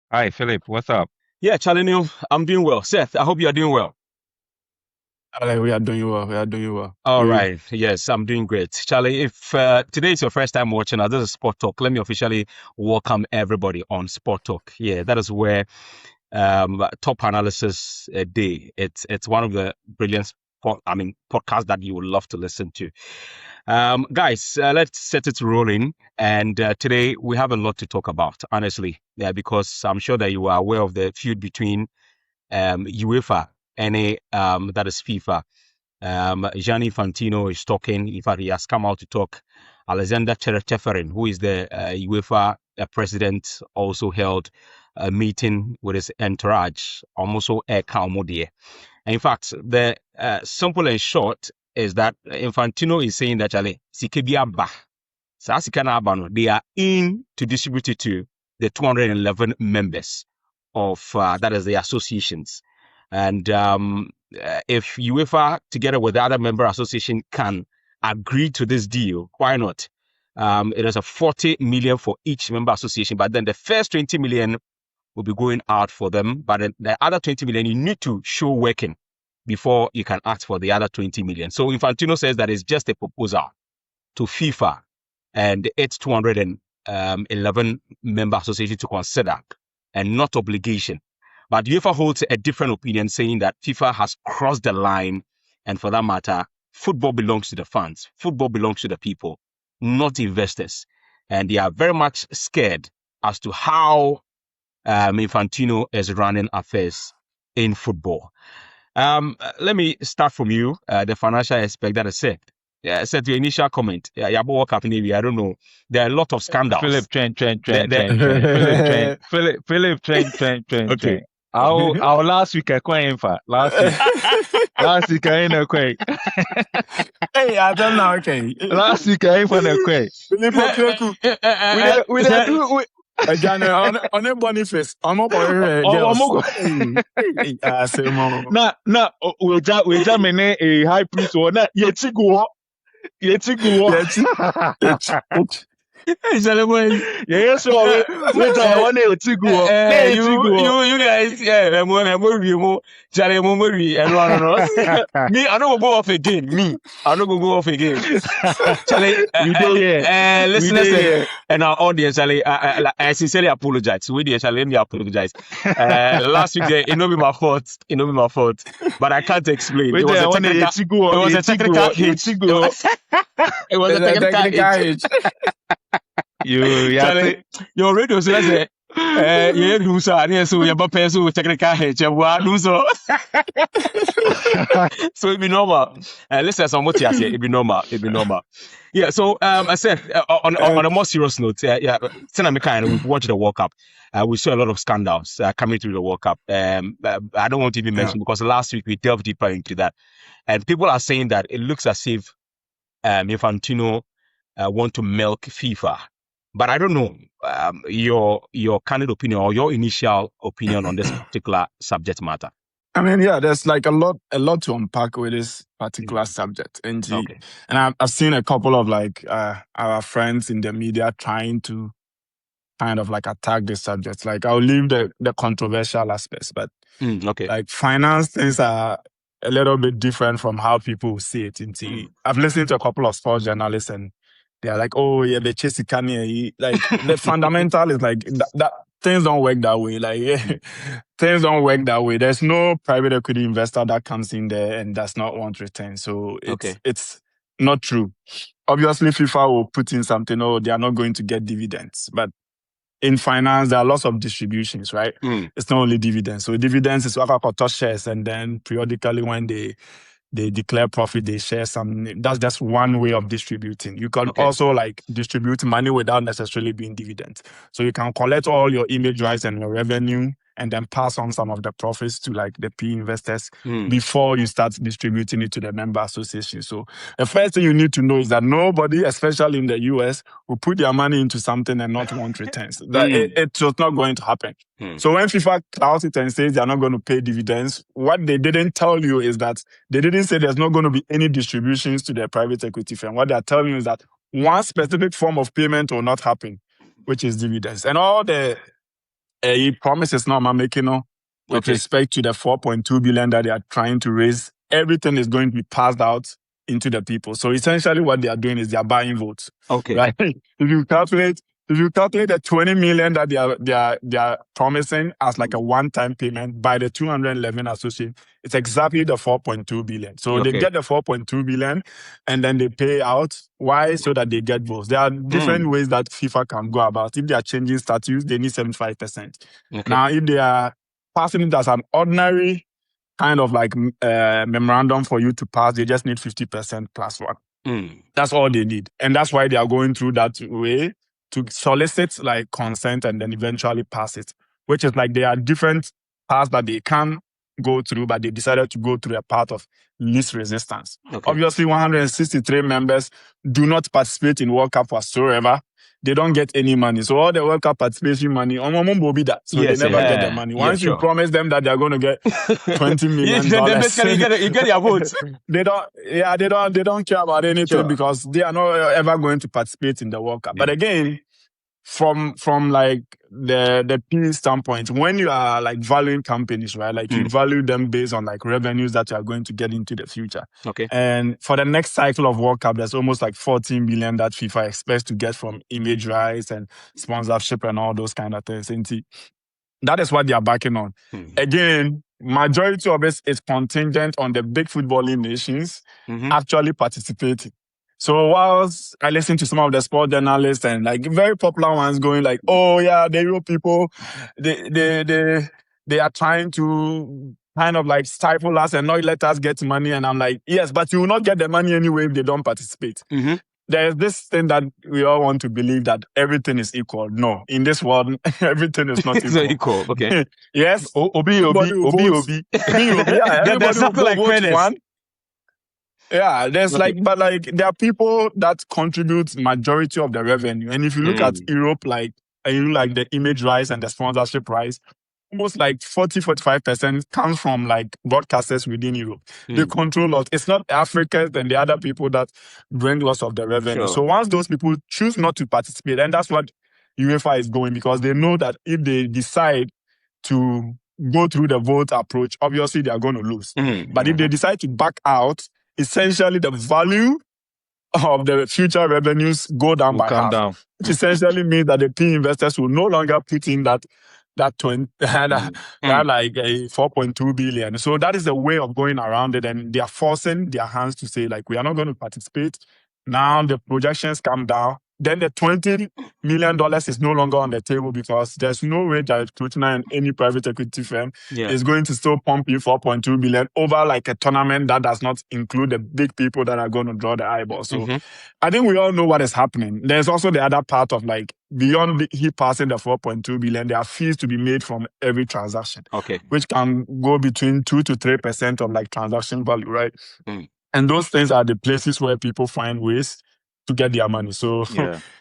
Hi, Philip. What's up? Yeah, Charlie Neil, I'm doing well. Seth, I hope you are doing well. We are doing well. We are doing well. All You? right. Yes, I'm doing great. Charlie, if today is your first time watching us, this is Sport Talk. Let me officially welcome everybody on Sport Talk. Yeah, that is where top analysis day. It's one of the brilliant podcasts that you would love to listen to. Guys, let's set it rolling. And today we have a lot to talk about, honestly. Yeah, because I'm sure that you are aware of the feud between UEFA and that is FIFA. Gianni Infantino is talking. In fact, he has come out to talk. Alexander Cheferin, who is the UEFA president, also held a meeting with his entourage, almost a Calmodie. In fact, the simple and short is that Infantino is saying that they are in to distribute it to the 211 members of that is the associations. And if UEFA, together with the other member association, can agree to this deal, why not? It is a 40 million for each member association, but then the first 20 million will be going out for them. But then the other 20 million, you need to show working before you can ask for the other 20 million. So Infantino says that it's just a proposal to FIFA and its 211 member association to consider and not obligation. But UEFA holds a different opinion, saying that FIFA has crossed the line, and for that matter, football belongs to the fans. Football belongs to the people, not investors. And they are very much scared as to how Infantino is running affairs in football. Let me start from you, the financial aspect that I said. Yeah, I said your initial comment. Yeah, Yabo World Cup Navy. I don't know. There are a lot of scandals. Philip, train. The- Philip, train. Okay. Our last week I quite for last week I ain't a quake. Hey, I don't know. Okay. Last week I ain't for a quake. We On a Boniface. I'm up girls. I say more. na we jam a high priest or not yet go. Yeah, so we try one day to go. You guys, yeah, I'm more Charlie, Me, I don't go off again. Me, I don't go off again. Charlie, listeners and our audience, Charlie, I sincerely apologize. We did, Charlie, let me apologize. Last week, it not be my fault. It not be my fault. But I can't explain. It was a technical hitch. It was a technical hitch. Charlie, your radio says yeah, do so. I so your papa so technical hitch. So it be normal. Listen, some what you say. It be normal. Yeah. So I said on a more serious note, yeah. We've watched the World Cup. We saw a lot of scandals coming through the World Cup. I don't want to even mention because last week we delved deeper into that, and people are saying that it looks as if Infantino want to milk FIFA. But I don't know your candid opinion or your initial opinion on this particular subject matter. I mean, yeah, there's like a lot to unpack with this particular subject. And I've seen a couple of like our friends in the media trying to kind of like attack this subject. Like I'll leave the controversial aspects, but like finance things are a little bit different from how people see it. I've listened to a couple of sports journalists and they're like, oh yeah, the Chelsea Kanye. Like the fundamental is like that things don't work that way. Like things don't work that way. There's no private equity investor that comes in there and does not want return. So it's not true. Obviously, FIFA will put in something, oh, they are not going to get dividends. But in finance, there are lots of distributions, right? It's not only dividends. So dividends is what I call shares, and then periodically when they declare profit, they share some. That's just one way of distributing. You can also like distribute money without necessarily being dividends. So you can collect all your image rights and your revenue and then pass on some of the profits to like the PE investors before you start distributing it to the member association. So the first thing you need to know is that nobody, especially in the US, will put their money into something and not want returns. It's just not going to happen. So when FIFA clouts it and says they're not going to pay dividends, what they didn't tell you is that they didn't say there's not going to be any distributions to their private equity firm. What they're telling you is that one specific form of payment will not happen, which is dividends. And all the promises now making with respect to the 4.2 billion that they are trying to raise. Everything is going to be passed out into the people. So essentially what they are doing is they are buying votes. Okay. Right? If you calculate the 20 million that they are promising as like a one-time payment by the 211 associates, it's exactly the 4.2 billion. So they get the 4.2 billion and then they pay out. Why? So that they get votes. There are different ways that FIFA can go about. If they are changing statutes, they need 75%. Now, if they are passing it as an ordinary kind of like memorandum for you to pass, they just need 50% plus one. That's all they need. And that's why they are going through that way to solicit like consent and then eventually pass it, which is like there are different paths that they can go through, but they decided to go through a path of least resistance. Obviously, 163 members do not participate in World Cup whatsoever. They don't get any money. So all the World Cup participation money, will be that. So they never get the money. Once you promise them that they're going to get $20 million, then basically you get their votes. they don't care about anything because they are not ever going to participate in the World Cup. But again, from like the P standpoint, when you are like valuing companies, right? Like you value them based on like revenues that you are going to get into the future. And for the next cycle of World Cup, there's almost like 14 billion that FIFA expects to get from image rights and sponsorship and all those kind of things. And that is what they are backing on. Again, majority of it is contingent on the big footballing nations actually participating. So whilst I listen to some of the sport journalists and like very popular ones going like, oh yeah, the Euro people, they are trying to kind of like stifle us and not let us get money. And I'm like, yes, but you will not get the money anyway if they don't participate. There's this thing that we all want to believe that everything is equal. No, in this world, everything is not equal. Equal. Okay. Yes. Obi. Yeah, there's something like fairness. Yeah, there's but there are people that contribute majority of the revenue. And if you look at Europe, like the image rights and the sponsorship rights, almost like 40-45% comes from like broadcasters within Europe. They control lots. It's not Africans and the other people that bring lots of the revenue. So once those people choose not to participate, and that's what UEFA is going, because they know that if they decide to go through the vote approach, obviously they are going to lose. But if they decide to back out, essentially the value of the future revenues go down by half. Which essentially means that the P investors will no longer put in that 4.2 billion. So that is a way of going around it, and they are forcing their hands to say like, we are not going to participate. Now the projections come down. Then the $20 million is no longer on the table because there's no way that Clotina and any private equity firm is going to still pump in 4.2 billion over like a tournament that does not include the big people that are going to draw the eyeball. So I think we all know what is happening. There's also the other part of like, beyond he passing the 4.2 billion, there are fees to be made from every transaction, which can go between 2 to 3% of like transaction value, right? And those things are the places where people find ways to get their money. So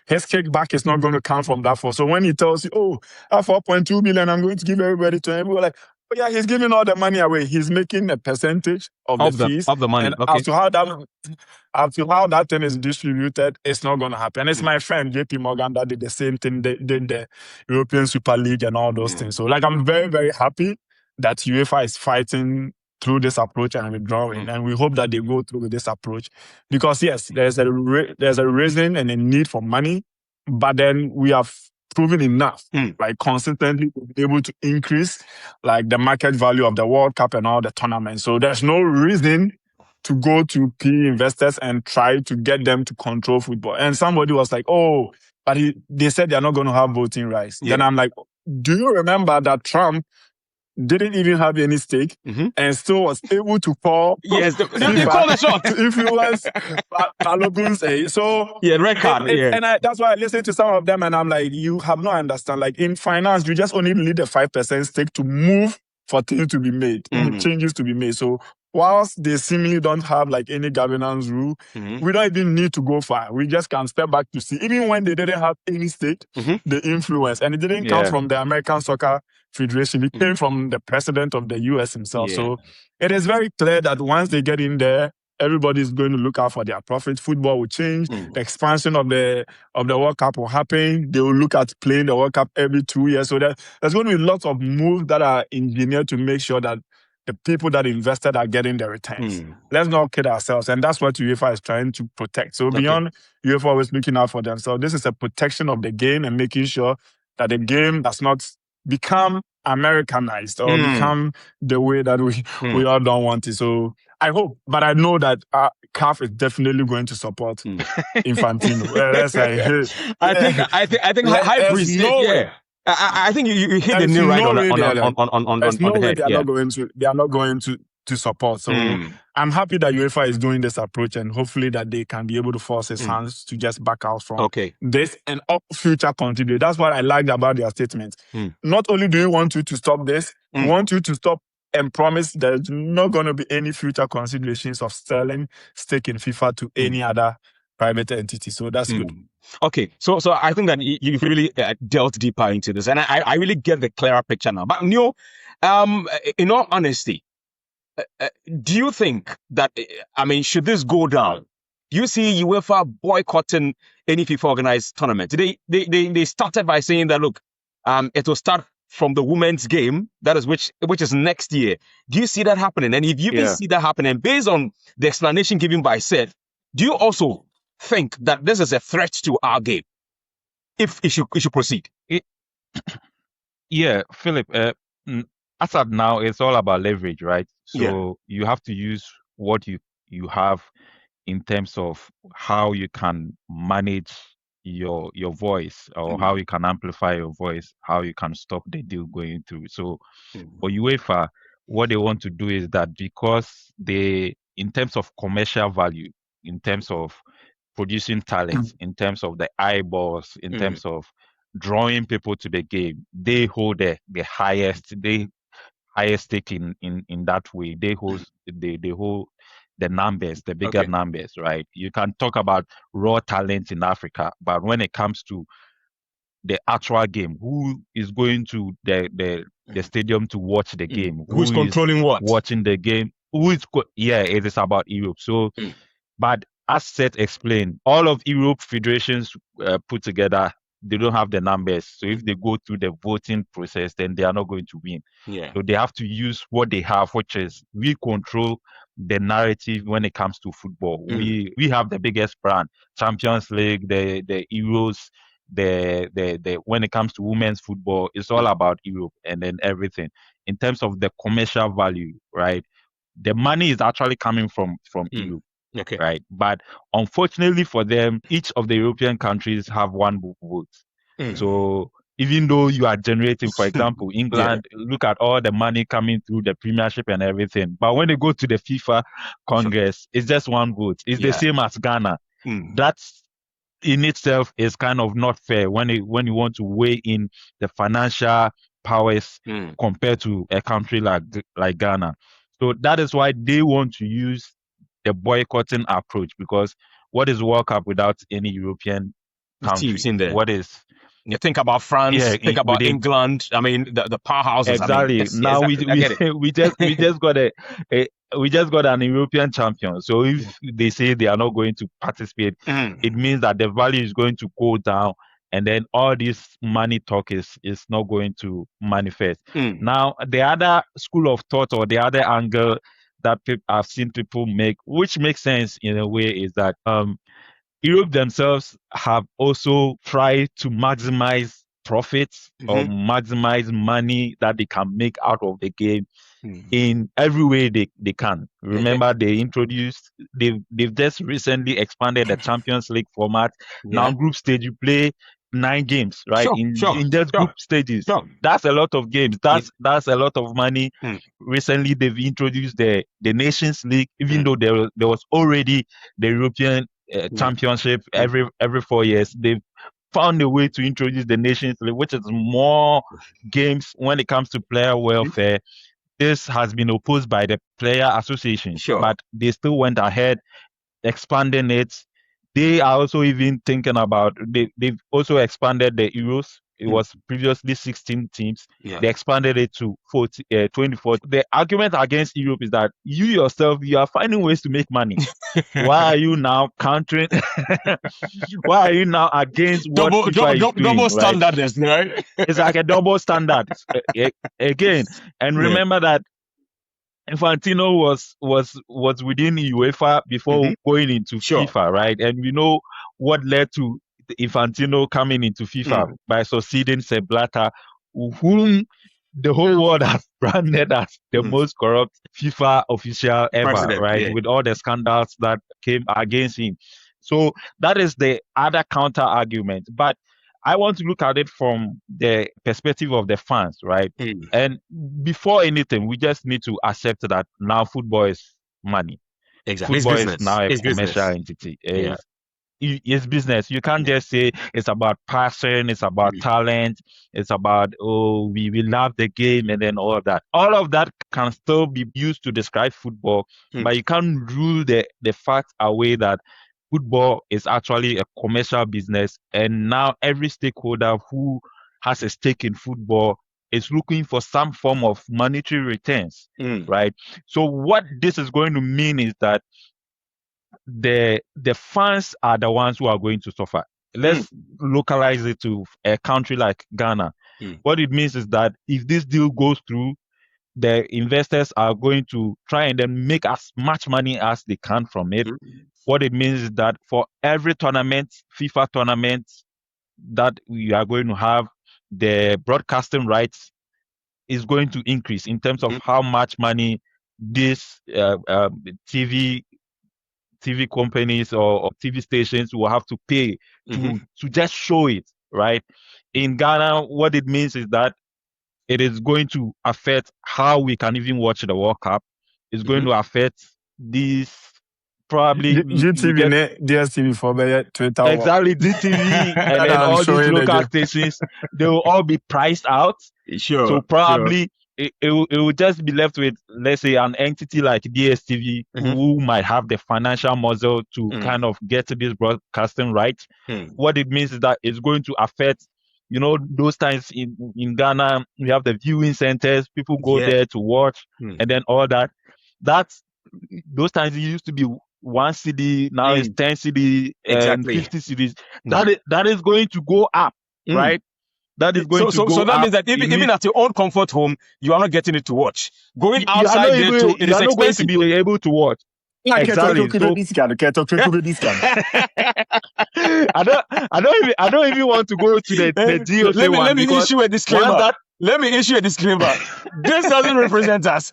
his kickback is not going to come from that. So when he tells you, oh, at 4.2 billion, I'm going to give everybody to him, we're like, oh yeah, he's giving all the money away. He's making a percentage of the fees. Of the money. And as to how that thing is distributed, it's not going to happen. It's my friend JP Morgan that did the same thing. They did the European Super League and all those things. So like, I'm very, very happy that UEFA is fighting through this approach and withdrawing, and we hope that they go through with this approach, because yes, there's a reason and a need for money, but then we have proven enough, like consistently able to increase like the market value of the World Cup and all the tournaments. So there's no reason to go to PE investors and try to get them to control football. And somebody was like, oh, but they said they're not going to have voting rights. Then I'm like, do you remember that Trump didn't even have any stake and still was able to call they call the shot to influence Balogun's so red card. And that's why I listen to some of them and I'm like, you have no understand. Like in finance, you just only need a 5% stake to move for things to be made, changes to be made. So whilst they seemingly don't have like any governance rule, we don't even need to go far. We just can step back to see. Even when they didn't have any stake, they influence. And it didn't come from the American Soccer Federation. It came from the president of the US himself. So it is very clear that once they get in there, everybody's going to look out for their profit. Football will change. The expansion of the World Cup will happen. They will look at playing the World Cup every 2 years. So there's going to be lots of moves that are engineered to make sure that the people that invested are getting their returns. Let's not kid ourselves. And that's what UEFA is trying to protect. So beyond UEFA always looking out for themselves, this is a protection of the game and making sure that the game does not become Americanized or become the way that we all don't want it. So I hope, but I know that CAF is definitely going to support Infantino. I think high priest. I think you hit the nail right on the head. They are not going to support. So I'm happy that UEFA is doing this approach, and hopefully that they can be able to force his hands to just back out from this and all future contribute. That's what I liked about their statement. Not only do we want you to stop this, we want you to stop and promise there's not going to be any future considerations of selling stake in FIFA to any other private entity. So that's good. Okay, so I think that you really delved deeper into this, and I really get the clearer picture now. But Neo, in all honesty, do you think that, should this go down? Do you see UEFA boycotting any FIFA organized tournament? They started by saying that, look, it will start from the women's game, that is which is next year. Do you see that happening? And if you see that happening, based on the explanation given by Seth, do you also think that this is a threat to our game if it should proceed? Yeah, Philip, as of now, it's all about leverage, right? So you have to use what you have in terms of how you can manage your voice, or how you can amplify your voice, how you can stop the deal going through. So for UEFA, what they want to do is that, because in terms of commercial value, in terms of producing talent, in terms of the eyeballs, in terms of drawing people to the game, they hold the highest stake in that way. They hold the numbers, the bigger numbers, right? You can talk about raw talent in Africa, but when it comes to the actual game, who is going to the stadium to watch the game? Who's controlling what? Watching the game? It is about Europe. So, but as Seth explained, all of Europe federations put together, they don't have the numbers. So if they go through the voting process, then they are not going to win. So they have to use what they have, which is we control the narrative when it comes to football. We have the biggest brand, Champions League, the Euros, the when it comes to women's football, it's all about Europe, and then everything. In terms of the commercial value, right? The money is actually coming from Europe. Right. But unfortunately for them, each of the European countries have one vote. So even though you are generating, for example, England, look at all the money coming through the Premiership and everything. But when they go to the FIFA Congress, it's just one vote. It's the same as Ghana. That's in itself is kind of not fair when you want to weigh in the financial powers compared to a country like Ghana. So that is why they want to use the boycotting approach, because what is World Cup without any European country? Teams in there. What is? You think about France, think about England. The powerhouses. Exactly. Now we just got an European champion. So if they say they are not going to participate, it means that the value is going to go down, and then all this money talk is not going to manifest. Now, the other school of thought, or the other angle that I've seen people make, which makes sense in a way, is that Europe themselves have also tried to maximize profits or maximize money that they can make out of the game in every way they can. Remember, they've just recently expanded the Champions League format. Now group stage, you play 9 games, right? In just group stages. That's a lot of games. That's a lot of money. Recently, they've introduced the Nations League, even though there was already the European Championship every 4 years. They've found a way to introduce the Nations League, which is more games when it comes to player welfare. This has been opposed by the player association, but they still went ahead expanding it. They are also even thinking about, they've also expanded the Euros It was previously 16 teams. Yeah. They expanded it to 24. The argument against Europe is that you yourself, you are finding ways to make money. Why are you now countering? Why are you now against what FIFA is doing? Double standards, right? It's like a double standard again. And remember that Infantino was within UEFA before going into FIFA, right? And we know what led to Infantino coming into FIFA by succeeding Sepp Blatter, whom the whole world has branded as the most corrupt FIFA official ever, president, right? With all the scandals that came against him. So that is the other counter argument. But I want to look at it from the perspective of the fans, right? And before anything, we just need to accept that now football is money. Exactly. Football is now a commercial entity. It's business. You can't just say it's about passion, it's about talent, it's about, we love the game and then all of that. All of that can still be used to describe football, but you can't rule the fact away that football is actually a commercial business, and now every stakeholder who has a stake in football is looking for some form of monetary returns, right? So what this is going to mean is that the fans are the ones who are going to suffer. Let's localize it to a country like Ghana. What it means is that if this deal goes through, the investors are going to try and then make as much money as they can from it. What it means is that for every tournament, FIFA tournament that we are going to have, the broadcasting rights is going to increase in terms of how much money these TV companies or TV stations will have to pay to just show it, right? In Ghana, what it means is that it is going to affect how we can even watch the World Cup. It's going to affect these probably GTV, DSTV for Twitter. Exactly, DTV and then all these local stations, they will all be priced out. Sure. So probably it will just be left with, let's say, an entity like DSTV who might have the financial muscle to kind of get to this broadcasting rights. What it means is that it's going to affect, those times in Ghana, we have the viewing centers, people go there to watch, and then all that. Those times it used to be 1 cedi, now it's 10 cedi, and 50 cedis. That is going to go up, right? That is going to go so that up. means that even at your own comfort home, you are not getting it to watch. Going outside there too, it is expensive. Going to be able to watch. Exactly. I don't even want to go to the DOC one. Let me issue a disclaimer. Let me issue a disclaimer. This doesn't represent us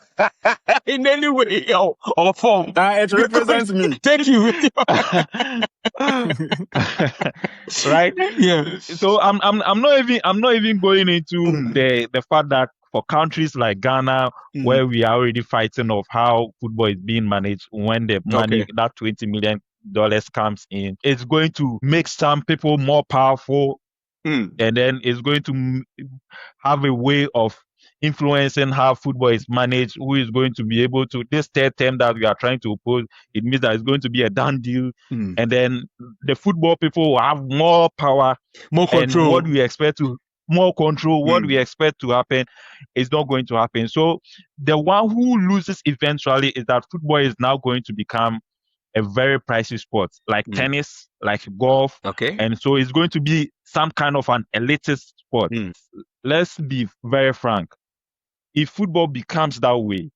in any way or form. It represents me. Thank you. Right? Yeah. So I'm not even going into the fact that for countries like Ghana, where we are already fighting of how football is being managed, when the money, that $20 million comes in, it's going to make some people more powerful. And then it's going to have a way of influencing how football is managed, who is going to be able to, this third term that we are trying to oppose, it means that it's going to be a done deal. And then the football people will have more power, more control. And what we expect to happen is not going to happen. So the one who loses eventually is that football is now going to become a very pricey sport, like tennis, like golf. And so it's going to be some kind of an elitist sport. Let's be very frank. If football becomes that way,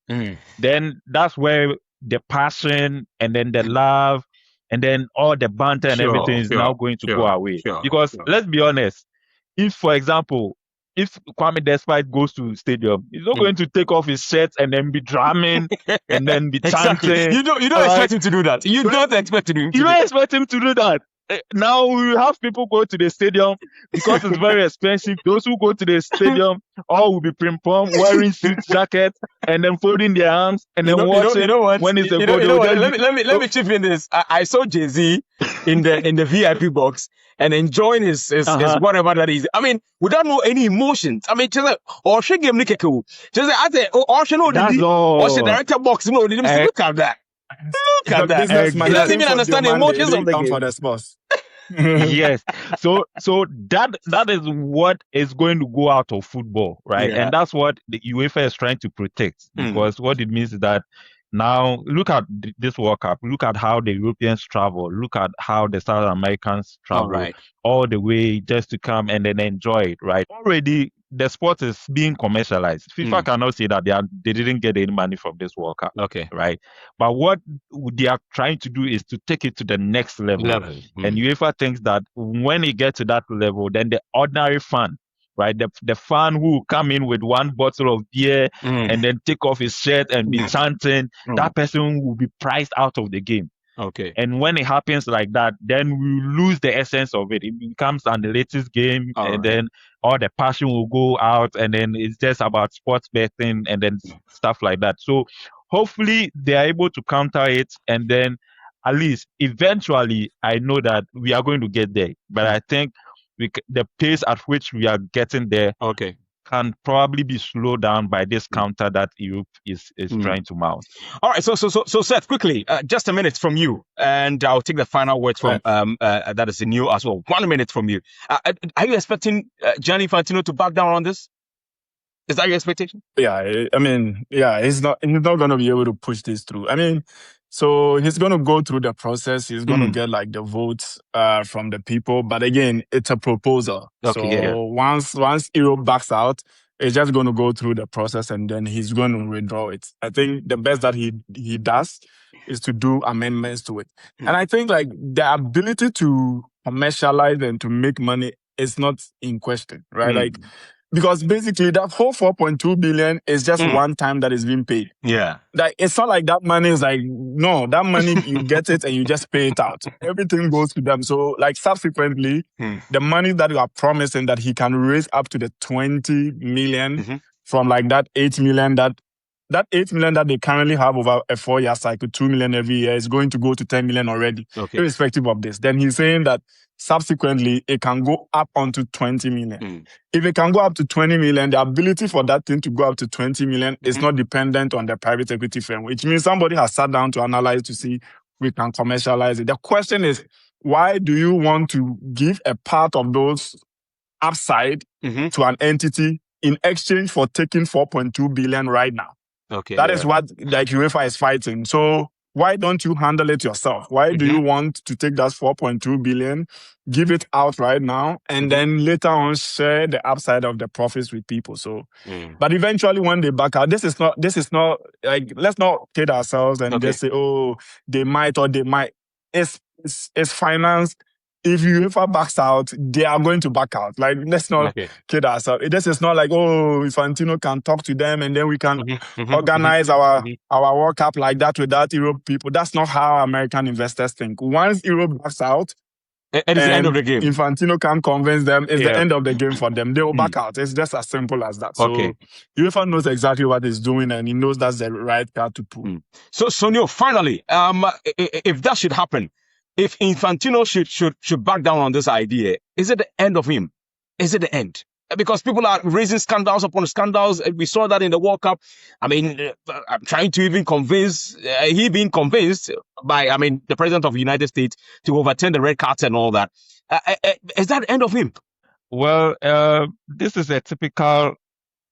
then that's where the passion and then the love and then all the banter and everything is now going to go away. Because let's be honest, if, for example, if Kwame Despite goes to stadium, he's not going to take off his shirt and then be drumming and then be chanting. You don't expect him to do that. You don't expect him to do that. Now we have people go to the stadium because it's very expensive. Those who go to the stadium all will be prim-pom, wearing suit jackets and then folding their arms and then watching when it's a goal. Let me chip in this. I saw Jay-Z in the VIP box and enjoying his whatever that is. I mean, without no any emotions. I mean, just like, or she game Nikeku. Just like, I say, or she know the director box, look at that. Look at that. He doesn't even understand the emotions of the game. For the sports. Yes. So that is what is going to go out of football, right? Yeah. And that's what the UEFA is trying to protect, because what it means is that now look at this World Cup, look at how the Europeans travel, look at how the South Americans All travel right. all the way just to come and then enjoy it, right? Already the sport is being commercialized. FIFA cannot say that they didn't get any money from this World Cup, Okay. right? But what they are trying to do is to take it to the next level. And UEFA thinks that when it gets to that level, then the ordinary fan, right, the fan who will come in with one bottle of beer and then take off his shirt and be chanting, that person will be priced out of the game. Okay. And when it happens like that, then we lose the essence of it. It becomes an elitist game, and then all the passion will go out, and then it's just about sports betting and then stuff like that. So hopefully they are able to counter it, and then at least eventually, I know that we are going to get there. But I think the pace at which we are getting there can probably be slowed down by this counter that Europe is trying to mount. All right, so Seth, quickly, just a minute from you, and I'll take the final words from that is in you as well. 1 minute from you. Are you expecting Gianni Infantino to back down on this? Is that your expectation? Yeah, I mean, yeah, he's not going to be able to push this through. I mean, so he's going to go through the process. He's going to get like the votes from the people. But again, it's a proposal. Once Europe backs out, it's just going to go through the process and then he's going to withdraw it. I think the best that he does is to do amendments to it. And I think like the ability to commercialize and to make money is not in question, right? Like, because basically that whole 4.2 billion is just one time that is being paid. Yeah. Like, it's not like that money is like, no, that money, you get it and you just pay it out. Everything goes to them. So like subsequently, the money that you are promising that he can raise up to the 20 million from like that 8 million that 8 million that they currently have over a 4-year cycle, 2 million every year, is going to go to 10 million already, irrespective of this. Then he's saying that subsequently it can go up onto 20 million. If it can go up to 20 million, the ability for that thing to go up to 20 million is not dependent on the private equity firm, which means somebody has sat down to analyze to see we can commercialize it. The question is, why do you want to give a part of those upside to an entity in exchange for taking 4.2 billion right now? That is what like UEFA is fighting. So why don't you handle it yourself? Why do you want to take that 4.2 billion, give it out right now, and then later on share the upside of the profits with people? So, but eventually when they back out, this is not like, let's not kid ourselves and just say, oh, they might or they might. It's finance. If UEFA backs out, they are going to back out. Like, let's not kid ourselves. This is not like, oh, Infantino can talk to them and then we can organize our World Cup like that without Europe people. That's not how American investors think. Once Europe backs out, it's the end of the game. Infantino can't convince them. It's the end of the game for them. They will back out. It's just as simple as that. So UEFA knows exactly what he's doing and he knows that's the right card to pull. So Neil, finally, if that should happen, if Infantino should back down on this idea, is it the end of him? Is it the end? Because people are raising scandals upon scandals. We saw that in the World Cup. I mean, I'm trying to even convince, he being convinced by, the president of the United States to overturn the red cards and all that. Is that the end of him? Well, this is a typical,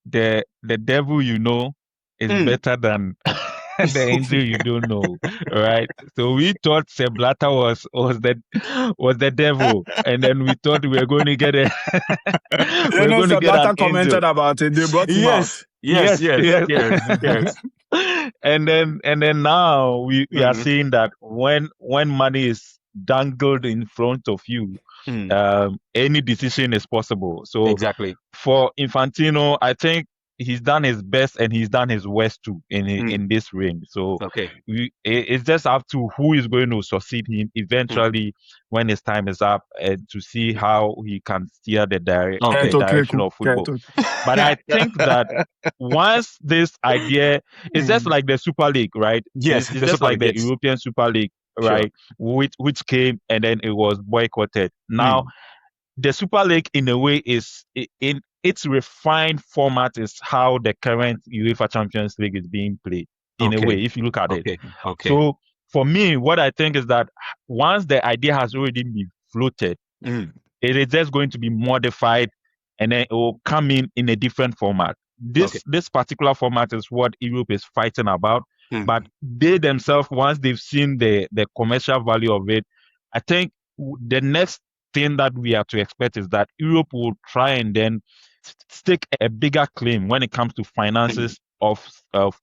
the devil you know is better than the angel you don't know, right? So we thought Sepp Blatter was the devil, and then we thought we were going to get a Sepp Blatter commented about it. They brought him out. Yes. And then now we are seeing that when money is dangled in front of you, any decision is possible. So for Infantino, I think he's done his best and he's done his worst too in this ring. So it's just up to who is going to succeed him eventually when his time is up, and to see how he can steer the direction of football. But I think that once this idea is just like the Super League, right? Yes, it's just like the European Super League, right? Which came and then it was boycotted. Now the Super League, in a way, is in its refined format is how the current UEFA Champions League is being played, in a way, if you look at it. So for me, what I think is that once the idea has already been floated. Mm. It is just going to be modified, and then it will come in a different format. This particular format is what Europe is fighting about. But they themselves, once they've seen the commercial value of it, I think the next thing that we are to expect is that Europe will try and then stake a bigger claim when it comes to finances of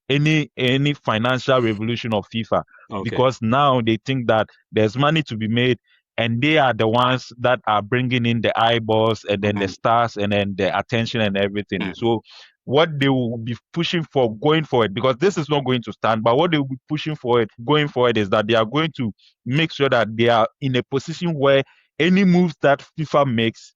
any financial revolution of FIFA, because now they think that there's money to be made, and they are the ones that are bringing in the eyeballs and then the stars and then the attention and everything. So what they will be pushing for going forward, because this is not going to stand, but what they will be pushing for it going forward is that they are going to make sure that they are in a position where any moves that FIFA makes,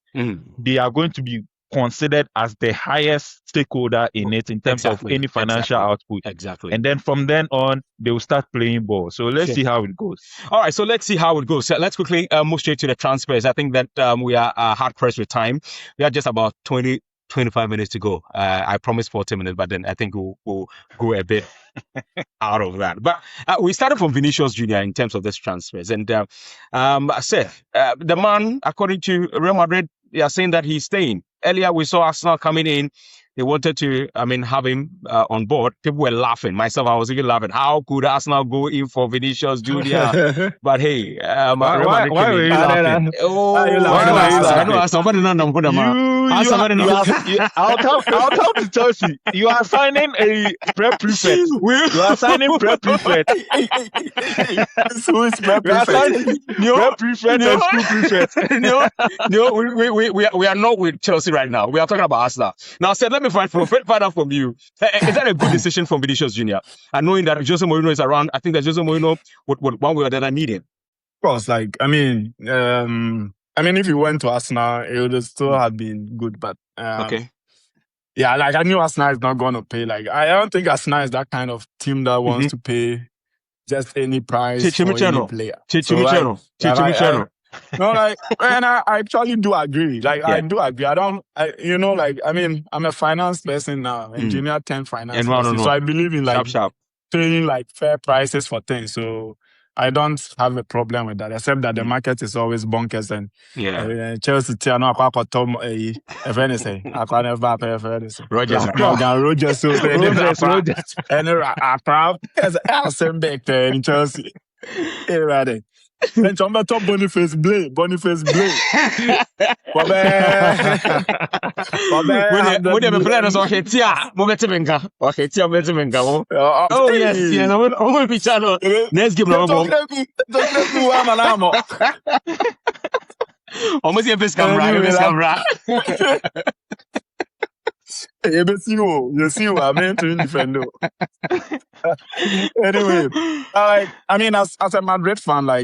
they are going to be considered as the highest stakeholder in it in terms of any financial output. And then from then on, they will start playing ball. So let's see how it goes. All right, so let's see how it goes. So let's quickly move straight to the transfers. I think that we are hard pressed with time. We are just about 25 minutes to go. I promised 40 minutes, but then I think we'll go a bit out of that. But we started from Vinicius Jr. in terms of this transfers. And Seth, the man, according to Real Madrid, they are saying that he's staying. Earlier, we saw Arsenal coming in. They wanted to, have him on board. People were laughing. Myself, I was even laughing. How could Arsenal go in for Vinicius Jr.? But hey, why were you laughing? Why were you laughing? I'll come to Chelsea. You are signing a prep prefect. You are signing prep prefect. Who is prep You are prefect? signing prep prefect and school prefect. We are not with Chelsea right now. We are talking about Arsenal. Now, Seth, let me find out from you. Is that a good decision from Vinicius Jr.? And knowing that Jose Mourinho is around, I think that Jose Mourinho would one way or the other need him. Of course, if he went to Arsenal, it would still have been good. But yeah, I knew Arsenal is not going to pay. I don't think Arsenal is that kind of team that wants to pay just any price for any player. And I actually do agree. I do agree. I'm a finance person now, engineer turned finance person. So I believe in paying fair prices for things. So I don't have a problem with that, except that the market is always bonkers. And Chelsea, Rogers. And in Chelsea. And top Boniface Blay. When they be playing us, okay, tia, momentum. Oh yes, I'm going to be channel. Next game, almost your best camera. You see what I meant to defend. Anyway, as a Madrid fan, I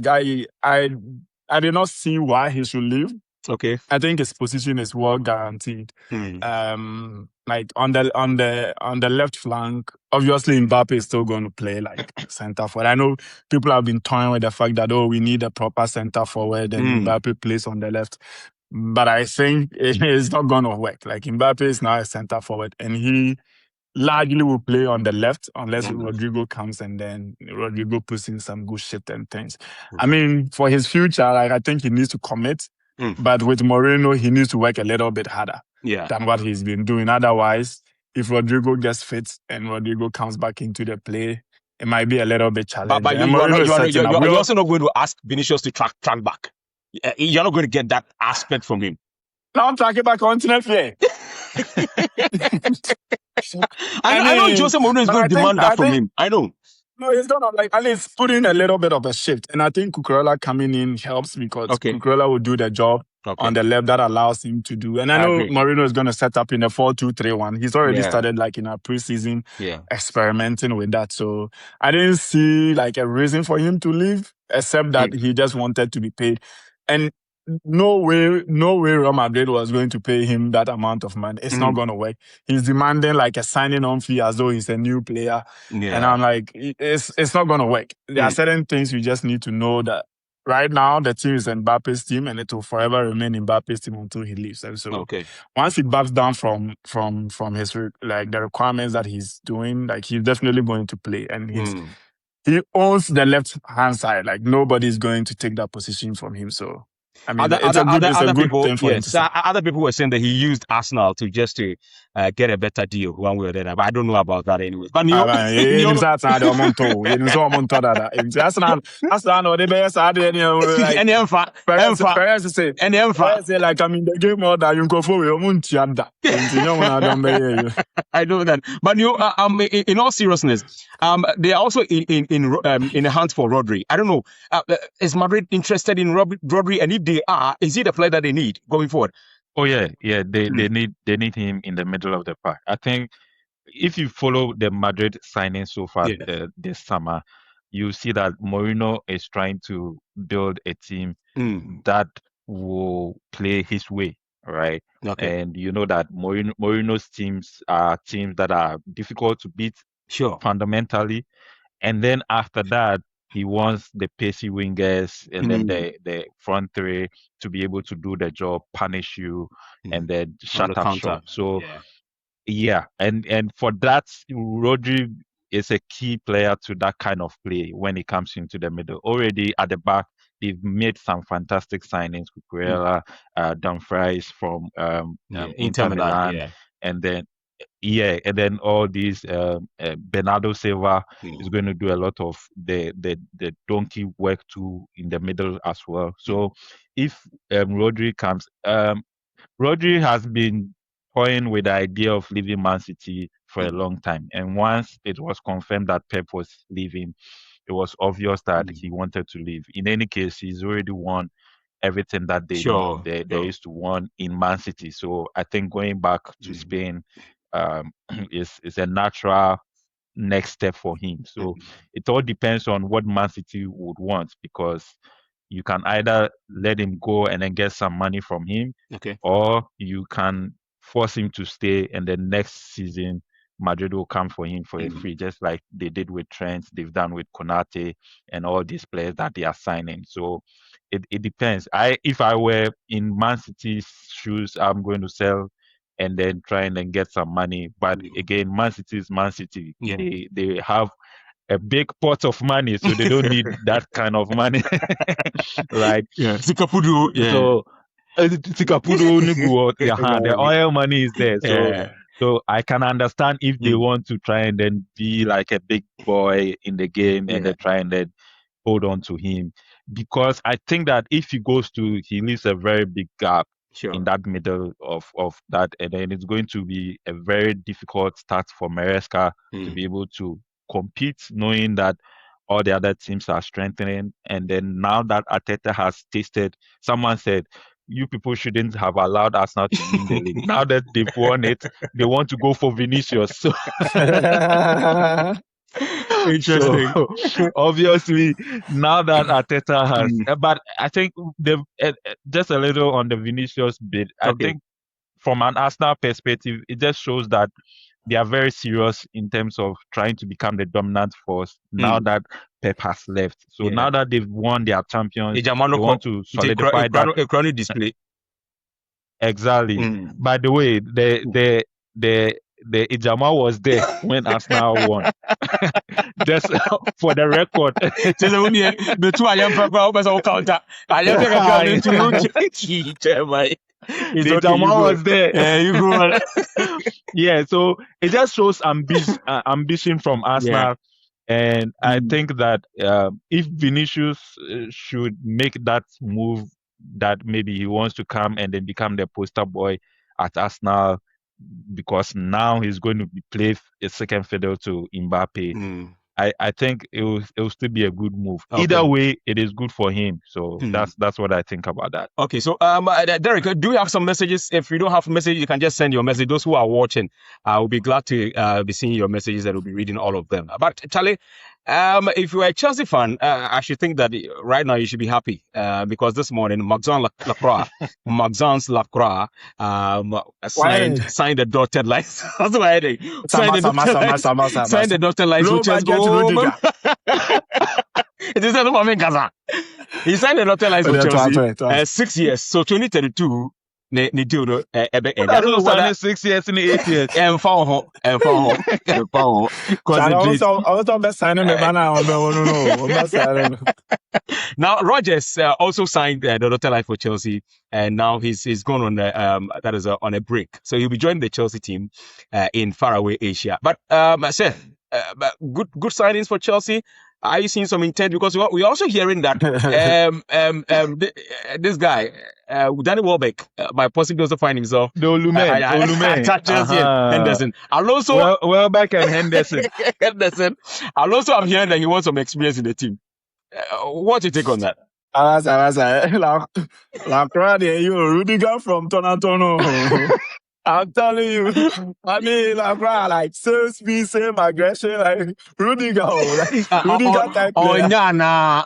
did not see why he should leave. Okay, I think his position is well guaranteed. On the left flank, obviously Mbappe is still going to play center forward. I know people have been toying with the fact that we need a proper center forward and Mbappe plays on the left. But I think it's not going to work. Mbappe is now a center forward, and he largely will play on the left unless Rodrigo comes and then Rodrigo puts in some good shit and things. For his future, I think he needs to commit. But with Mourinho, he needs to work a little bit harder than what he's been doing. Otherwise, if Rodrigo gets fit and Rodrigo comes back into the play, it might be a little bit challenging. But you're also not going to ask Vinicius to track back. You're not going to get that aspect from him. No, I'm tracking back continentally. I know Jose Mourinho is going to demand that from him. I know. No, it's not at least put in a little bit of a shift. And I think Cucurella coming in helps because Cucurella will do the job on the left that allows him to do. And I know Mourinho is going to set up in a 4-2-3-1. He's already started in a preseason experimenting with that. So I didn't see a reason for him to leave, except that he just wanted to be paid. And no way Real Madrid was going to pay him that amount of money. It's not going to work. He's demanding a signing on fee as though he's a new player. Yeah. And I'm it's not going to work. There are certain things you just need to know that right now the team is Mbappe's team and it will forever remain Mbappe's team until he leaves. And so once he backs down from his the requirements that he's doing, he's definitely going to play. And he owns the left hand side. Nobody's going to take that position from him. So I mean, it's a good people, thing for him to say. other people were saying that he used Arsenal to get a better deal one way or the other. But I don't know about that anyway. But Arsenal like I'm in the game or that you go for I know that. But in all seriousness, they are also in a hunt for Rodri. I don't know. Is Madrid interested in Rodri? And if they are, is he the player that they need going forward? Oh yeah. They need him in the middle of the park. I think if you follow the Madrid signing so far this summer, you see that Mourinho is trying to build a team that will play his way, right? Okay. And you know that Mourinho's teams are teams that are difficult to beat fundamentally. And then after that, he wants the pacey wingers and then the front three to be able to do the job, punish you, and then shut up shop. So yeah, and for that, Rodri is a key player to that kind of play when it comes into the middle. Already at the back, they've made some fantastic signings with Cucurella, Dumfries from Inter Milan, and then all these Bernardo Silva is going to do a lot of the donkey work too in the middle as well. So if Rodri comes, Rodri has been toying with the idea of leaving Man City for a long time, and once it was confirmed that Pep was leaving, it was obvious that he wanted to leave. In any case, he's already won everything that they used to won in Man City. So I think going back to Spain is a natural next step for him. So it all depends on what Man City would want, because you can either let him go and then get some money from him, or you can force him to stay, and then next season Madrid will come for him for a free, just like they did with Trent, they've done with Konate and all these players that they are signing. So it depends. If I were in Man City's shoes, I'm going to sell and then try and then get some money. But again, Man City is Man City. They have a big pot of money, so they don't need that kind of money. Right? Sikapudu, So Sikapudu, the oil money is there. So I can understand if they want to try and then be like a big boy in the game and then try and then hold on to him. Because I think that if he leaves a very big gap in that middle of that, and then it's going to be a very difficult start for Maresca to be able to compete, knowing that all the other teams are strengthening. And then now that Arteta has tasted, someone said, you people shouldn't have allowed Arsenal to win the league. Now that they've won it, they want to go for Vinicius. So interesting. So, obviously, now that Arteta has, but I think just a little on the Vinicius bit. I think from an Arsenal perspective, it just shows that they are very serious in terms of trying to become the dominant force now that Pep has left. So now that they've won their champions, they want to solidify that display. Exactly. By the way, the Ijama was there when Arsenal won. Just for the record. The two I am counter. The Ijama was there. You go. Yeah, so it just shows ambition from Arsenal. And I think that if Vinicius should make that move, that maybe he wants to come and then become the poster boy at Arsenal, because now he's going to play a second fiddle to Mbappe. I think it will still be a good move. Either way, it is good for him. So that's what I think about that. Okay, so Derek, do you have some messages? If you don't have a message, you can just send your message. Those who are watching, I will be glad to be seeing your messages and will be reading all of them. But Charlie, if you are a Chelsea fan, I should think that right now you should be happy because this morning Maxence Lacroix signed the dotted line. That's why they signed the dotted line. It is not Gaza. He signed the dotted line for Chelsea 6 years. So 2032, ne deal no ebe end. I That's don't know not whether signing 6 years in 8 years. Concentrate. also best signing me banana no. Best signing. Now Rogers also signed the dotted line for Chelsea, and now he's gone on on a break. So he'll be joining the Chelsea team in faraway Asia. But Seth, good signings for Chelsea. Are you seeing some intent? Because we're also hearing that this guy, Danny Welbeck, might possibly also find himself The Olumen. Henderson. Alonso, Welbeck and Henderson. Henderson. Alonso, I'm hearing that he wants some experience in the team. What's your take on that? La crowd you Rudiger from Toronto. I'm telling you, I mean, like same speed, same aggression, like Rudiger, Rudiger type player. Nyana.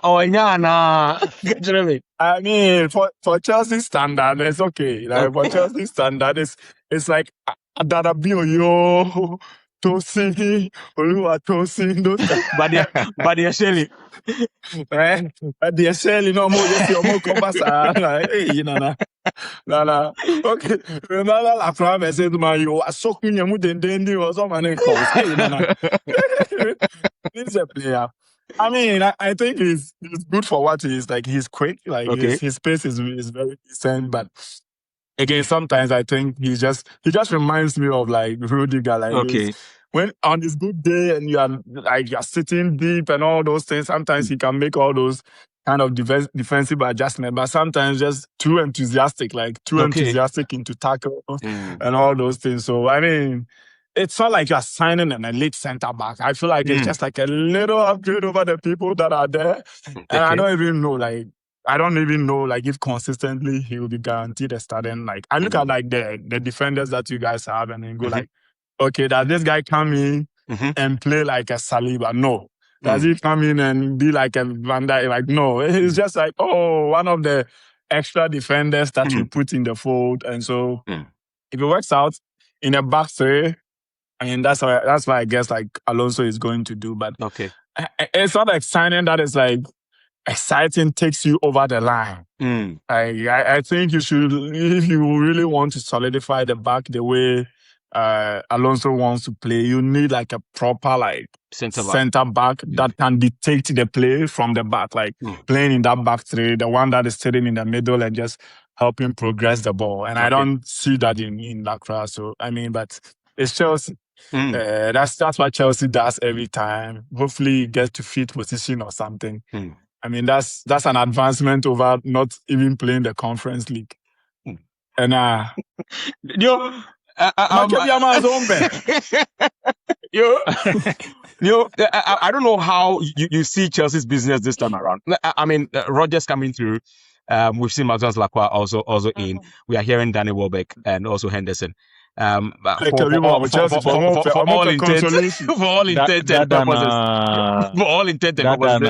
I mean, for Chelsea standard, it's okay. Like for Chelsea standard, it's like Adadabio, Tosi, Olua Tosi, those type. But they're Shelly. Right? But they're selling no more. Just your more compasa. Like, hey, nah. Okay. Remember la frame said to man, you are so clean. You mudendi or something. Hey, nah. This is a player. I mean, I think he's good for what he is. Like he's quick. Like his pace is very decent. But again, sometimes I think he just reminds me of like Rudiger. Like when on his good day and you're sitting deep and all those things, sometimes he can make all those kind of defensive adjustment, but sometimes just too enthusiastic into tackle and all those things. So I mean, it's not like you're signing an elite center back. I feel like it's just like a little upgrade over the people that are there. And I don't even know like if consistently he will be guaranteed a starting. Like I look at like the defenders that you guys have and then go like, okay, does this guy come in and play like a Saliba? No. Does he come in and be like a Van Dijk? Like, no. It's just like, one of the extra defenders that you put in the fold. And so if it works out in a back three, I mean, that's why I guess like Alonso is going to do. But it's not exciting that it's like exciting takes you over the line. I think you should, if you really want to solidify the back the way Alonso wants to play, you need like a proper like center back that can dictate the play from the back, like playing in that back three, the one that is sitting in the middle and just helping progress the ball. And I don't see that in Lacrosse. So I mean, but it's Chelsea. That's what Chelsea does every time. Hopefully, get to fit position or something. I mean, that's an advancement over not even playing the Conference League. And I don't know how you see Chelsea's business this time around. I mean, Rogers coming through. We've seen Matthias Lacroix also in. We are hearing Danny Welbeck and also Henderson. For all intent purposes.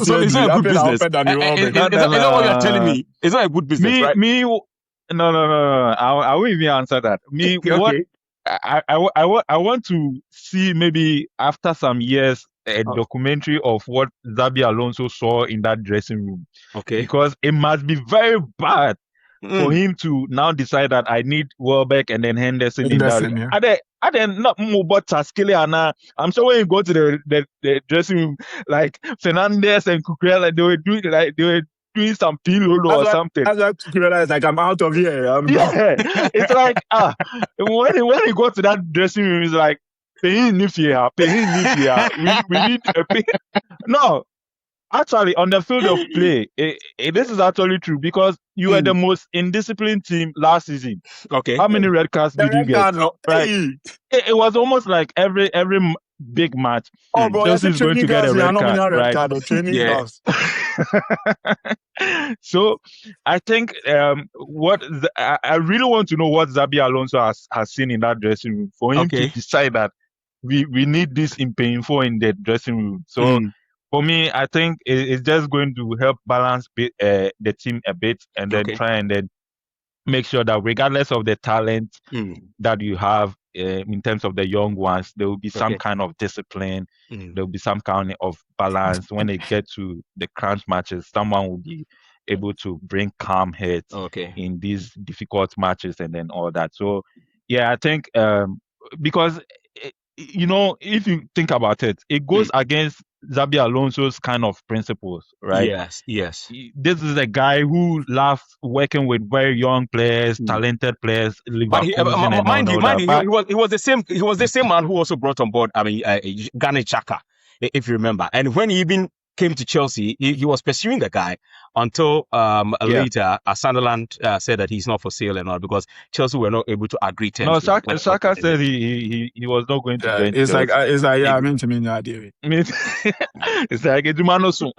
So it's not a good business. Is that what you're telling me? It's not a good business, right? No. I won't even answer that. What I want to see maybe after some years a documentary of what Zabi Alonso saw in that dressing room. Because it must be very bad for him to now decide that I need Welbeck and then Henderson in that. I then not more but I'm sure when you go to the dressing room, like Fernandez and Cucurella, they were doing some pillow or something. It's like I'm out of here. It's like when you go to that dressing room, it's like pay him if you are. We need a pay. No, actually, on the field of play, this is actually true because you were the most indisciplined team last season. How many red cards did you get? Right. It was almost like every big match. Chelsea is going to get a red card, right? So I think I really want to know what Zabi Alonso has seen in that dressing room for him to decide that we need this in painful in the dressing room. So for me, I think it's just going to help balance the team a bit and then try and then make sure that regardless of the talent that you have, in terms of the young ones, there will be some kind of discipline. There will be some kind of balance. When they get to the crunch matches, someone will be able to bring calm heads in these difficult matches and then all that. So, yeah, I think because if you think about it, it goes against Zabi Alonso's kind of principles, right? Yes. This is a guy who loves working with very young players, talented players, But Leverkusen and mind you, all that. he was the same man who also brought on board. I mean, Granit Xhaka, if you remember. And when he even came to Chelsea, he was pursuing the guy until later, Sunderland said that he's not for sale and all because Chelsea were not able to agree terms. No, Xhaka said he was not going to join it's Chelsea. I mean to me, it's like a man also.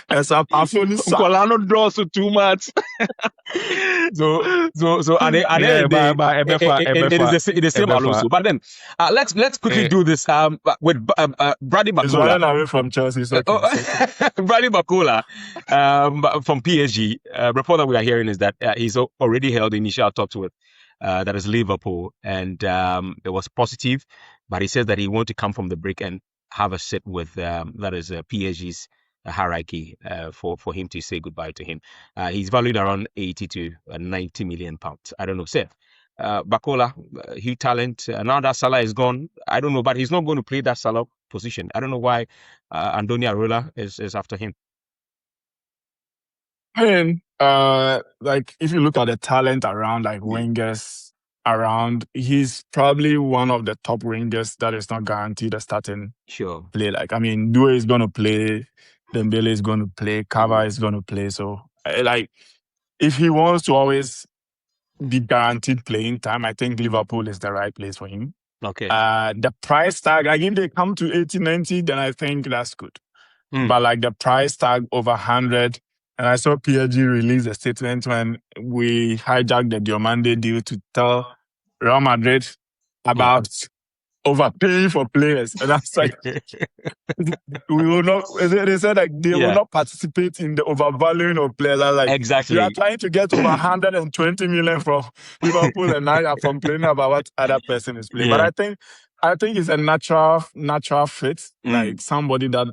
It's a powerful Colano draws too much. So and it is the same Alonso. But then let's quickly do this with Bradley Bacola from Chelsea. Bradley Bacola from PSG. Report that we are hearing is that he's already held initial talks with that is Liverpool, and it was positive. But he says that he wants to come from the break and have a sit with that is PSG's hierarchy for him to say goodbye to him. He's valued around 80 to 90 million pounds. I don't know, Seth. Bacola, huge talent. Now that Salah is gone, I don't know, but he's not going to play that Salah position. I don't know why Andoni Areola is after him. I mean, like if you look at the talent around, like wingers around, he's probably one of the top wingers that is not guaranteed a starting play. Like, I mean, Due is going to play, Dembele is going to play, Kava is going to play. So, like, if he wants to always be guaranteed playing time, I think Liverpool is the right place for him. Okay. The price tag, like if they come to 80, 90, then I think that's good. But like the price tag over 100, and I saw PSG release a statement when we hijacked the Diomande deal to tell Real Madrid about overpaying for players. And I was like, we will not, they said like they will not participate in the overvaluing of players. Like, exactly. You are trying to get over 120 million from Liverpool and now you're complaining about what other person is playing. But I think it's a natural fit, like somebody that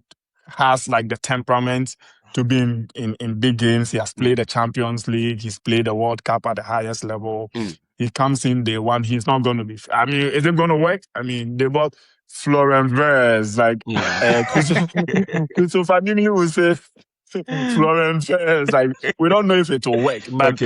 has like the temperament to be in big games. He has played the Champions League. He's played the World Cup at the highest level. He comes in day one. He's not going to be... I mean, is it going to work? I mean, they bought Florent Verres. Like, Christopher Nimi will say Florent Verres. Like, we don't know if it will work. But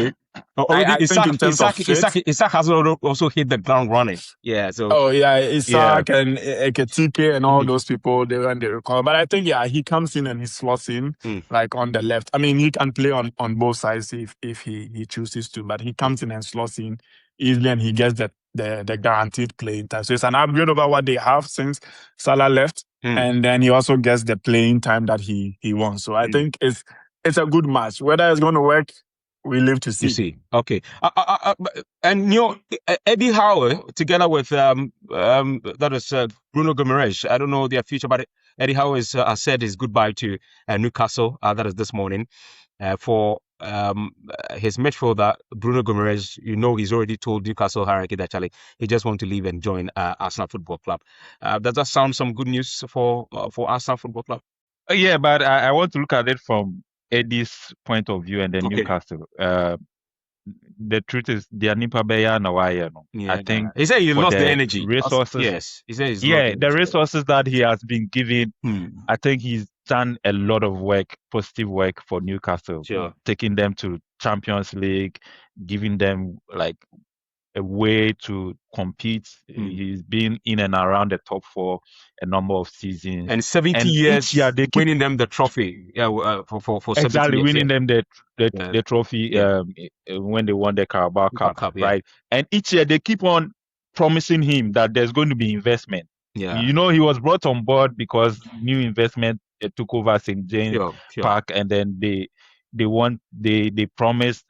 I think in terms of fit... Isaac has also hit the ground running. Yeah, so... Isaac and Eketike and all those people, they when they recall. But I think, he comes in and he slots in, like on the left. I mean, he can play on both sides if he chooses to, but he comes in and slots in easily and he gets the guaranteed playing time. So it's an upgrade over what they have since Salah left. And then he also gets the playing time that he wants. So I think it's a good match. Whether it's going to work, we live to see. You see, okay. And Eddie Howe together with that is Bruno Guimaraes. I don't know their future, but Eddie Howe has said his goodbye to Newcastle. That is this morning for his midfielder Bruno Guimaraes. He's already told Newcastle hierarchy that he just wants to leave and join Arsenal Football Club. Does that sound some good news for Arsenal Football Club? Yeah, but I want to look at it from Eddie's point of view and then Newcastle. The truth is, they are Nipa Beya Nawaya. I think he said he lost the energy. Resources. Yes, he said the resources that he has been given. I think he's done a lot of work, positive work for Newcastle. Taking them to Champions League, giving them like a way to compete. He's been in and around the top four a number of seasons. And 70 years they keep winning them the trophy. For 70 years. Winning them the trophy when they won the Carabao Cup, right? And each year they keep on promising him that there's going to be investment. Yeah. He was brought on board because new investment took over St. James Park, and then they promised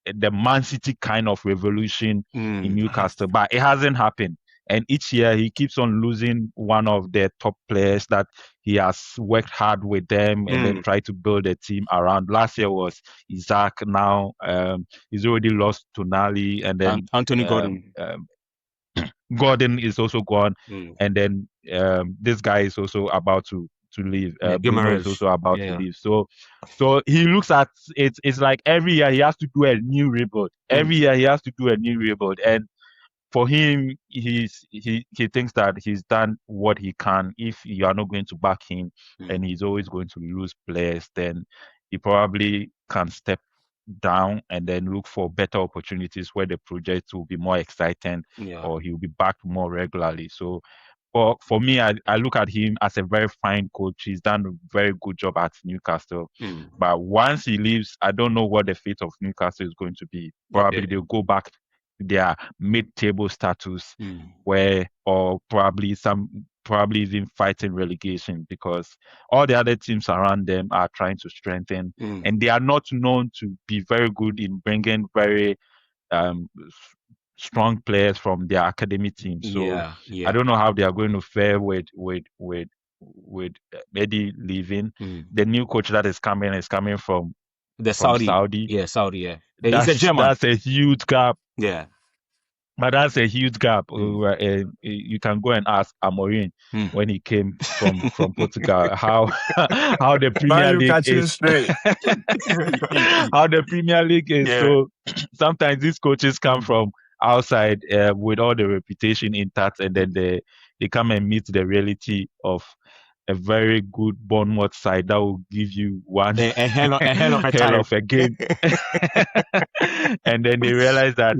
the Man City kind of revolution in Newcastle, but it hasn't happened. And each year he keeps on losing one of their top players that he has worked hard with them and then tried to build a team around. Last year was Isaac. Now he's already lost to Nali and then Anthony Gordon. Gordon is also gone, and then this guy is also about to leave. Bruno is also about to leave. So he looks at it. It's like every year he has to do a new rebuild. Every year he has to do a new rebuild, and for him, he thinks that he's done what he can. If you are not going to back him, and he's always going to lose players, then he probably can step down and then look for better opportunities where the project will be more exciting, or he'll be backed more regularly. So for me, I look at him as a very fine coach. He's done a very good job at Newcastle. But once he leaves, I don't know what the fate of Newcastle is going to be. Probably they'll go back to their mid-table status, or probably even fighting relegation, because all the other teams around them are trying to strengthen, and they are not known to be very good in bringing very strong players from their academy team. So I don't know how they are going to fare with Eddie leaving. The new coach that is coming from Saudi. Yeah, Saudi. Yeah, he's a German. That's a huge gap. Yeah. But that's a huge gap. You can go and ask Amorim when he came from Portugal how the Premier League is. How the Premier League is. Yeah. So sometimes these coaches come from outside with all the reputation intact, and then they come and meet the reality of a very good Bournemouth side that will give you one a hell of a game. And then they realize that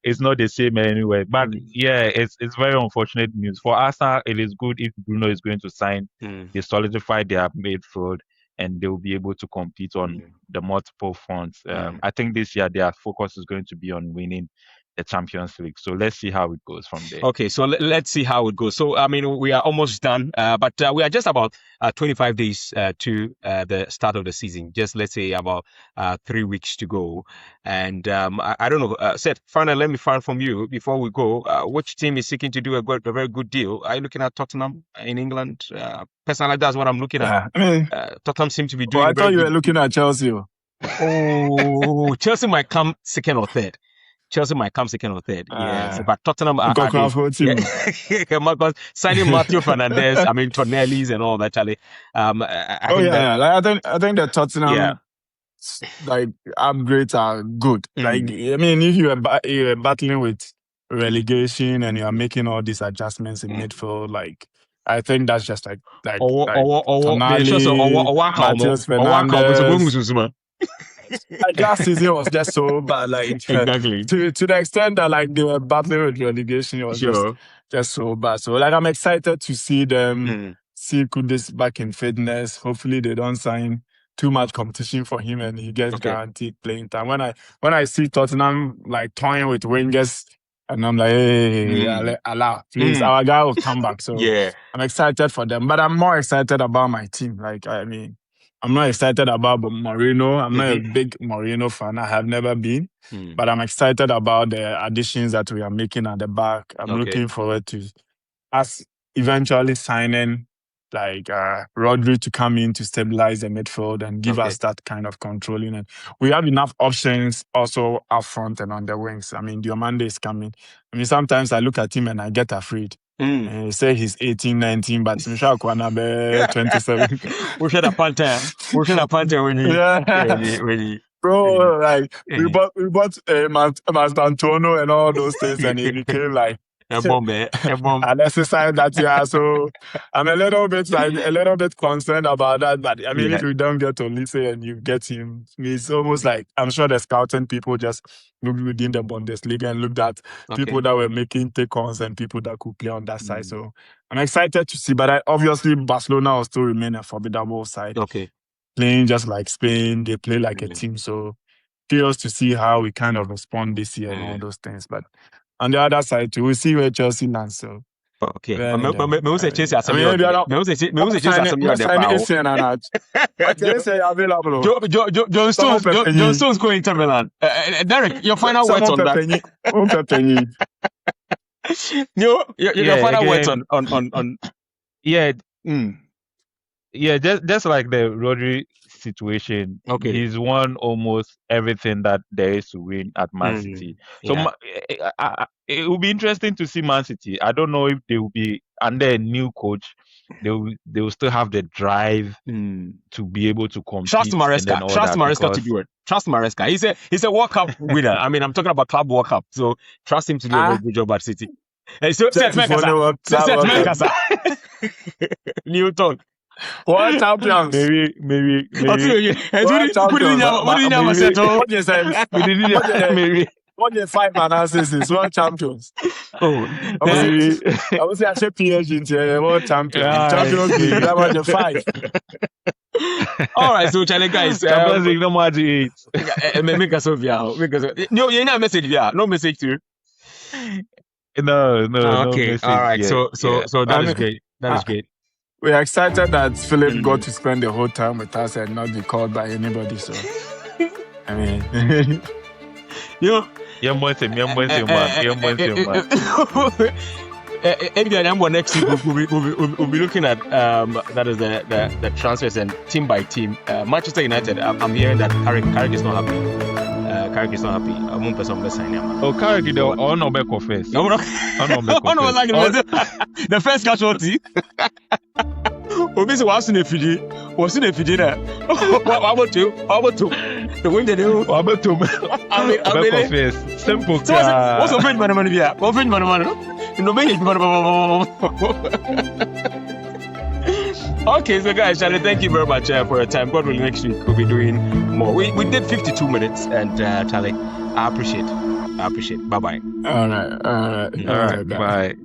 it's not the same anyway. But it's very unfortunate news. For Arsenal, it is good if Bruno is going to sign. They solidify their midfield, and they will be able to compete on the multiple fronts. I think this year their focus is going to be on winning the Champions League. So let's see how it goes from there. Okay, so let's see how it goes. So, I mean, we are almost done, but we are just about 25 days to the start of the season. Just let's say about 3 weeks to go. And I don't know, Seth, finally, let me find from you before we go. Which team is seeking to do a very good deal? Are you looking at Tottenham in England? Personally, that's what I'm looking at. I mean, Tottenham seem to be doing. I thought you were looking at Chelsea. Oh, Chelsea might come second or third. Yes, but Tottenham are signing Matthew Fernandez, I mean Tonellis and all that, Charlie. I think the Tottenham like upgrades are good. Like, I mean, if you are battling with relegation and you are making all these adjustments in midfield, like, I think that's just like Tonali, Matheus Fernandes. Last season was just so bad, like exactly to the extent that like they were battling with relegation. It was just so bad. So like I'm excited to see them see Kudus back in fitness. Hopefully they don't sign too much competition for him and he gets guaranteed playing time. When I see Tottenham like toying with wingers, and I'm like, hey, Allah, please, our guy will come back. So I'm excited for them, but I'm more excited about my team. Like, I mean, I'm not excited about Mourinho. I'm not a big Mourinho fan. I have never been. But I'm excited about the additions that we are making at the back. I'm looking forward to us eventually signing like Rodri to come in to stabilize the midfield and give us that kind of controlling. And we have enough options also up front and on the wings. I mean, Diomande is coming. I mean, sometimes I look at him and I get afraid. Say he's 18, 19, but Michelle Kwanabe 27. We should have Panther when he bro, like we bought Mastantuono and all those things, and it became like a bomb. an exercise that so I'm a little bit concerned about that. But I mean, if you don't get Olise and you get him, it's almost like I'm sure the scouting people just looked within the Bundesliga and looked at people that were making take-ons and people that could play on that side. So I'm excited to see. But obviously, Barcelona will still remain a formidable side. Playing just like Spain, they play like a team. So curious to see how we kind of respond this year and all those things. But on the other side too, we see where Chelsea lands. So John Stones going to Milan. Derek, your final words on that. Your final words on just like the Rodri situation, Okay. he's won almost everything that there is to win at Man City. So it will be interesting to see Man City. I don't know if they will be under a new coach. They will still have the drive to be able to compete. Trust Maresca. Trust Maresca to do it. Trust Maresca. He's a World Cup winner. I mean, I'm talking about Club World Cup. So trust him to do a very good job at City. So Newton. World champions. Maybe. World champions. What the 5 analysis is world champions. I would say I say PSG world champions. Champions League, that was the 5. All right, so Charlie guys, Champions League no more 8. Make us over here. No, you ain't message here. No message to you. No. Okay, message all right. yet. So that is great. That is great. We're excited that Philip got to spend the whole time with us and not be called by anybody. So, I mean, you know. Man. Next week we'll be looking at that is the transfers and team by team. Manchester United. I'm hearing that Carrick is not happy. Carrick is not happy. I'm one person sign him. Oh, Carrick, no back confess. The first casualty. Obviously, what's in the Fiji? What's in the Fiji there? How about you? The win the new. How about you? I confess. Simple. What's the friend man here? What friend man? No manage man. Okay, so guys, Charlie, thank you very much for your time. God willing, next week we'll be doing more. We did 52 minutes, and Charlie, I appreciate. Bye bye. All right. Bye.